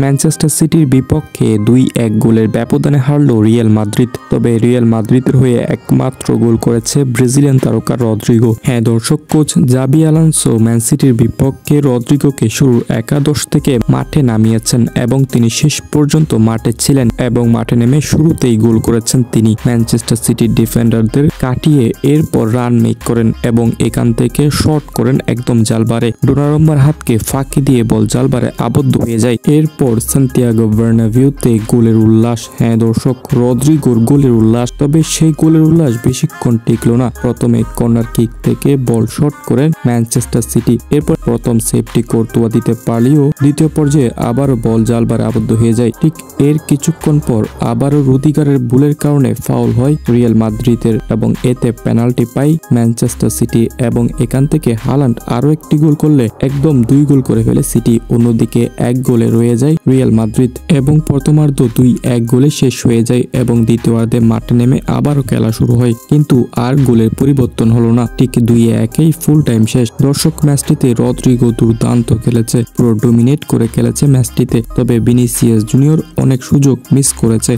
Manchester সিটির বিপক্ষে 2-1 গোলের ব্যবধানে হারল রিয়াল মাদ্রিদ। তবে রিয়াল মাদ্রিদের হয়ে একমাত্র গোল করেছে ব্রাজিলিয়ান তারকা রদ্রিগো। হ্যাঁ দর্শক, কোচ জাবি আলোনসো ম্যান সিটির বিপক্ষে রদ্রিগোকে শুরুর একাদশ থেকে মাঠে নামিয়েছেন এবং তিনি শেষ পর্যন্ত মাঠে ছিলেন এবং মাঠে নেমে শুরুতেই গোল করেছেন তিনি। ম্যানচেস্টার সিটির ডিফেন্ডারদের কাটিয়ে এরপর রান মেক করেন এবং এখান থেকে শট করেন একদম জালবারে। ডোনারুম্মার হাতকে ফাঁকি দিয়ে বল জালবারে আবদ্ধ হয়ে যায়। এরপর সান্তিয়াগো বার্নাবিউতে গোলের উল্লাস। হ্যাঁ দর্শক, রদ্রিগোর গোলের উল্লাস। তবে সেই গোলের উল্লাস বেশিক্ষণ টিকলো না। প্রথমে কর্নার কিক থেকে বল শট করেন ম্যানচেস্টার সিটি। এরপর প্রথম সেভটি কোর্তুয়া দিতে পারলেও দ্বিতীয় পর্যায়ে আবারও বল জালবারে আবদ্ধ হয়ে যায়। ঠিক এর কিছুক্ষণ পর আবারও রুদিগারের ভুলের কারণে ফাউল হয় রিয়াল মাদ্রিদের এবং এতে পেনাল্টি পায় ম্যানচেস্টার সিটি এবং এখান থেকে হালান্ড আরো একটি গোল করলে একদম 2 গোল করে ফেলে সিটি। অন্যদিকে 1 গোলে রয়ে যায় রিয়াল মাদ্রিদ এবং প্রথমার্ধ 2-1 গোলে শেষ হয়ে যায় এবং দ্বিতীয়ার্ধে মাঠে নেমে আবারও খেলা শুরু হয়, কিন্তু আর গোলের পরিবর্তন হলো না। ঠিক 2-1 ফুল টাইম শেষ। দর্শক, ম্যাচটিতে রদ্রিগো দুর্দান্ত খেলেছে, পুরো ডোমিনেট করে খেলেছে ম্যাচটিতে। তবে ভিনিসিয়াস জুনিয়র অনেক সুযোগ মিস করেছে।